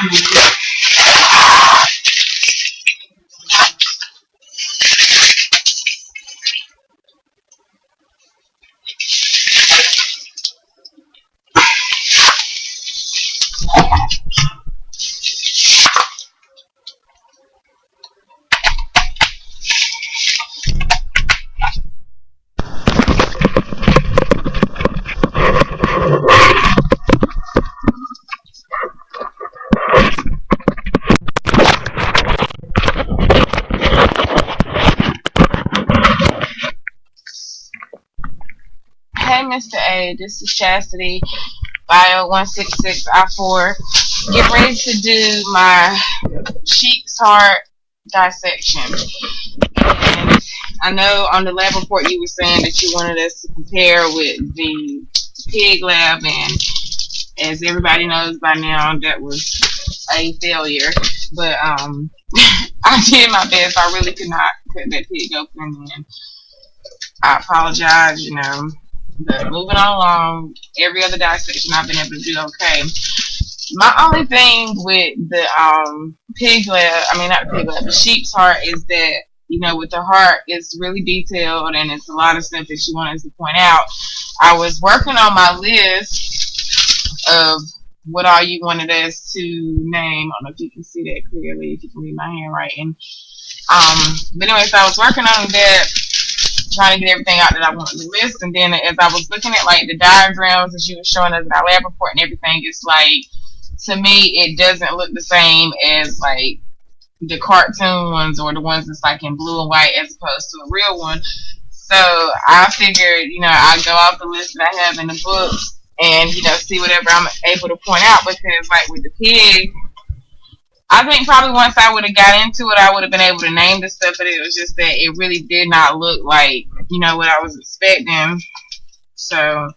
Hey, Mr. A, this is Chastity, Bio 166I4. Get ready to do my cheeks heart dissection. And I know on the lab report you were saying that you wanted us to compare with the pig lab, and as everybody knows by now, that was a failure. But I did my best. I really could not cut that pig open, and I apologize, But moving on along, every other dissection I've been able to do okay. My only thing with the pig lab, I mean not the pig lab, the sheep's heart is that with the heart it's really detailed and it's a lot of stuff that you want us to point out. I was working on my list of what all you wanted us to name. I don't know if you can see that clearly, if you can read my handwriting. But anyways, I was working on that, trying to get everything out that I wanted to list, and then as I was looking at like the diagrams that she was showing us in our lab report and everything, it's like, to me it doesn't look the same as like the cartoon ones or the ones that's like in blue and white as opposed to a real one. So I figured, I'd go off the list that I have in the books and see whatever I'm able to point out, because like with the pig, I think probably once I would have got into it, I would have been able to name the stuff, but it was just that it really did not look like, what I was expecting. So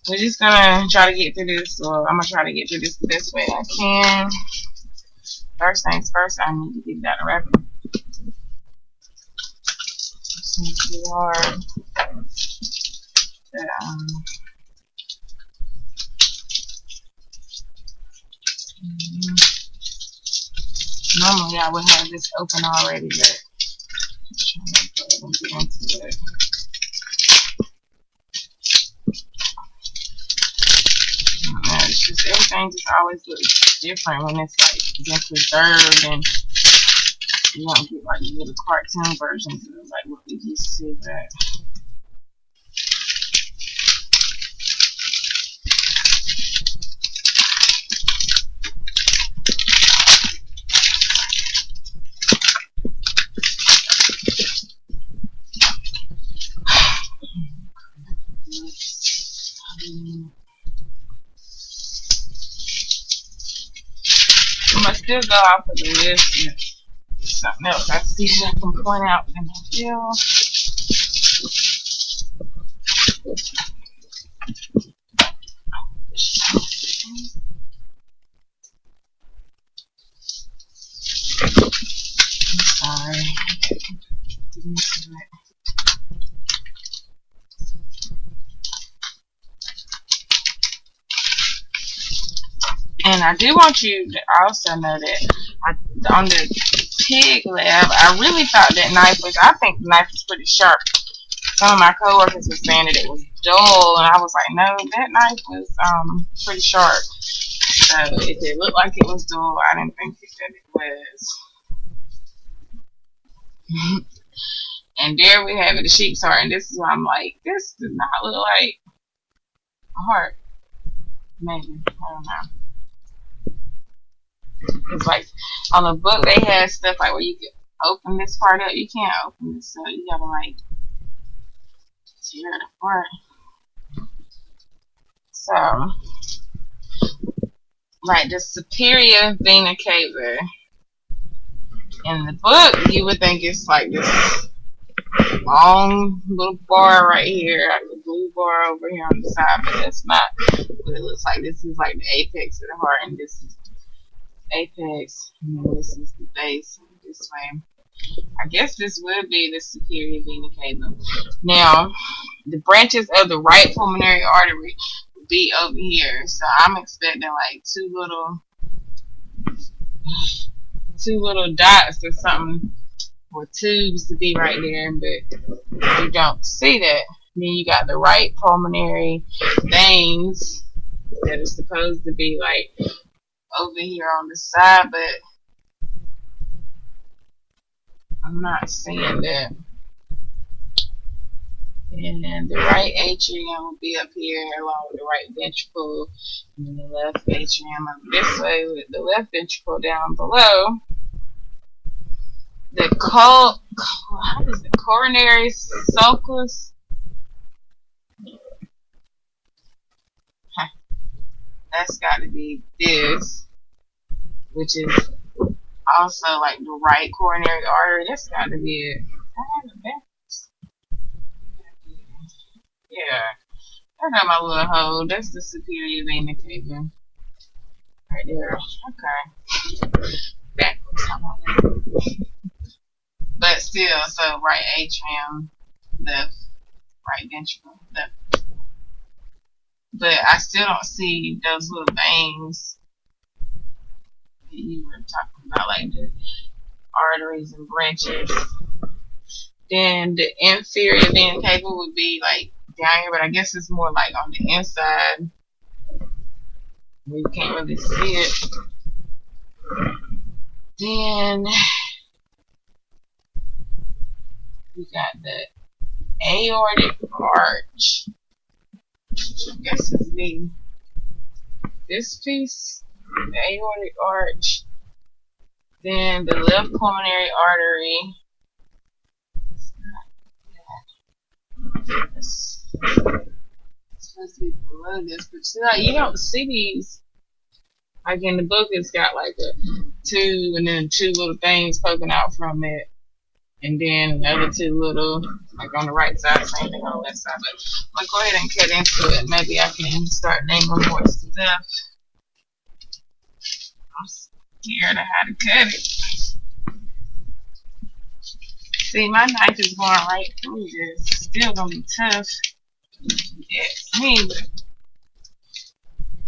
we're just gonna try to get through this, or I'm gonna try to get through this the best way I can. First things first, I need to get that wrapping. It's too hard. But, normally I would have this open already, but I'm trying to get into it. It's just everything just always looks different when it's like been preserved, and you don't get like little cartoon versions of like what we used to. But I must still go off of the list. And something else I see that I can point out in the field. Sorry. And I do want you to also know that on the pig lab, I really thought that knife was, I think the knife was pretty sharp. Some of my coworkers were saying that it was dull, and I was like, no, that knife was pretty sharp. So if it looked like it was dull, I didn't think that it was. And there we have it, the sheep's heart, and this is why I'm like, this does not look like a heart. Maybe, I don't know. It's like on the book they had stuff like where you could open this part up. You can't open this, so you gotta like tear it apart. So, like the superior vena cava in the book, you would think it's like this long little bar right here, like the blue bar over here on the side, but that's not what it looks like. This is like the apex of the heart, and this is apex, and then this is the base this way. I guess this would be the superior vena cava. Now, the branches of the right pulmonary artery would be over here, so I'm expecting like two little two little dots or something, or tubes to be right there, but you don't see that. Then you got the right pulmonary veins that are supposed to be like over here on the side, but I'm not seeing that. And the right atrium will be up here along with the right ventricle, and then the left atrium up this way with the left ventricle down below. The how is it? Coronary sulcus. That's got to be this, which is also like the right coronary artery. That's got to be it. Yeah, I got my little hole. That's the superior vena cava right there. Okay, backwards. But still, so right atrium, left, right ventricle, left. But I still don't see those little veins that you were talking about, like the arteries and branches. Then the inferior vena cava would be like down here, but I guess it's more like on the inside where you can't really see it. Then we got the aortic arch. I guess it's this piece, the aortic arch. Then the left pulmonary artery. It's supposed to be below this, but you don't see these. Like in the book, it's got like a two and then two little things poking out from it, and then another two little, like on the right side, same thing on the left side. But I'll go ahead and cut into it. Maybe I can start naming more stuff. I'm scared of how to cut it. See, my knife is going right through this. Still gonna be tough. Yeah, it's me,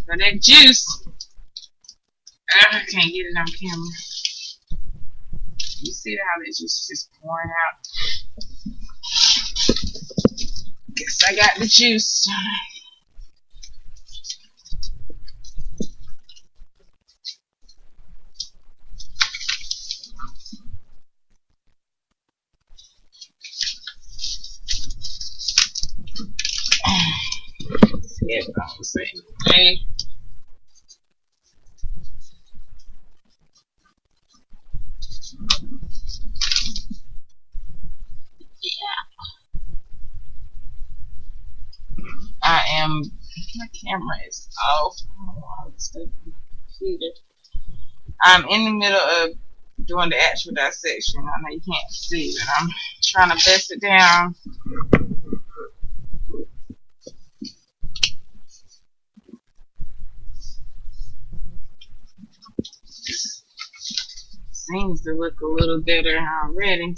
but that juice, I can't get it on camera. You see how this juice is just pouring out? Guess I got the juice. Yeah, I'm the same way. My camera is off. I'm in the middle of doing the actual dissection. I know you can't see, but I'm trying to best it down. Seems to look a little better already.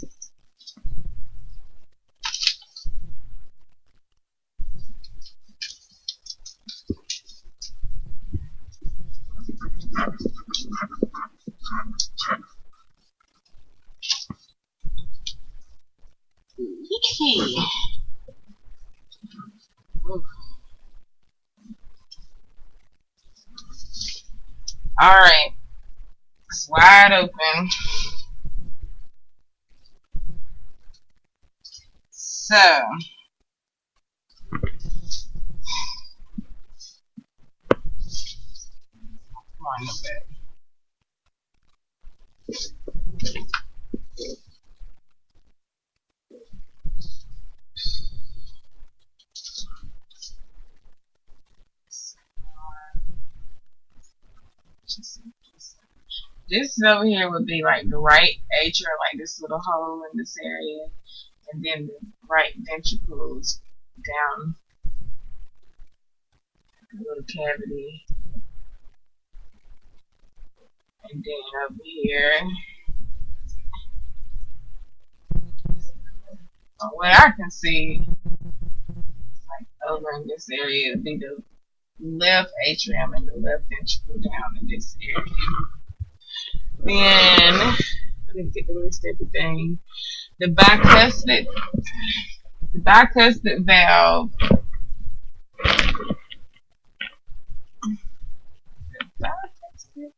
All right, it's wide open. So, come on, look at it. This over here would be like the right atrium, like this little hole in this area, and then the right ventricles down a little cavity, and then over here, from what I can see, like over in this area, would be the left atrium and the left ventricle down in this area. Then I didn't get the list of everything. The bicuspid, the bicuspid valve. Bicuspid.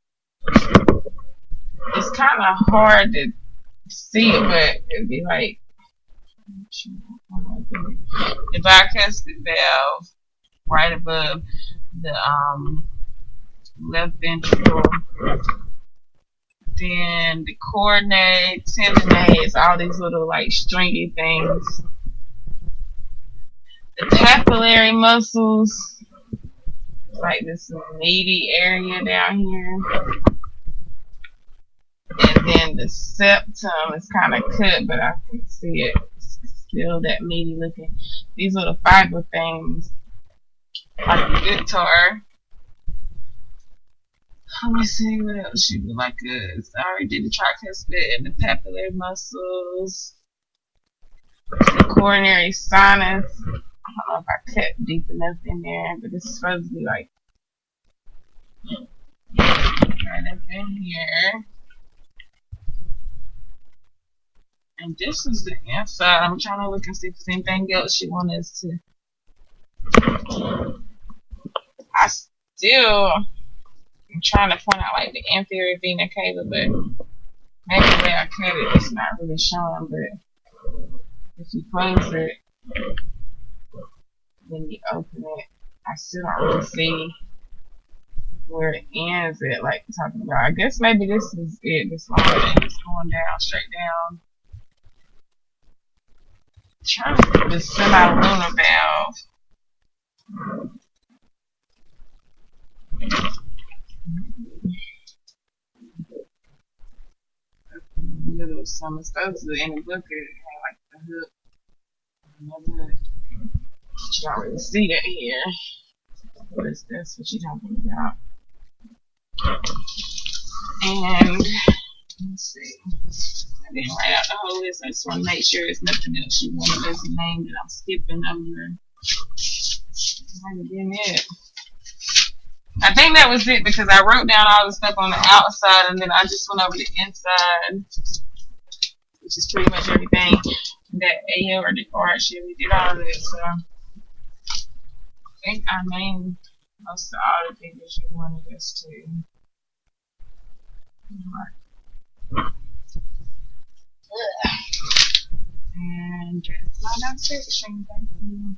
It's kind of hard to see it, but it'd be like the bicuspid valve right above the left ventricle. Then the coronary, tendinates, all these little like stringy things. The papillary muscles, like this meaty area down here. And then the septum is kind of cut, but I can see it. It's still that meaty looking. These little fiber things, like a guitar. Let me see what else she would like us. I already did the tricuspid and the papillary muscles. The coronary sinus. I don't know if I cut deep enough in there, but it's supposed to be like right up in here. And this is the inside. I'm trying to look and see if there's anything else she wants us to. I'm trying to point out like the inferior vena cava, but maybe the way I cut it, it's not really showing. But if you close it, then you open it, I still don't really see where it ends at, like talking about. I guess maybe this is it, this long thing is going down, straight down. Trying to put the semilunar valve. Little some supposed to in the book it had like the hook. Another, you don't really see that here. But that's what you're talking about. And let's see. I didn't write out the whole list. I just want to make sure there's nothing else you wanted as a name that I'm skipping over. That might have been it. I think that was it because I wrote down all the stuff on the outside and then I just went over the inside, which is pretty much everything that AL or actually did all of it. So I think I named most of all the things that you wanted us to. And that's my dissection. Thank you.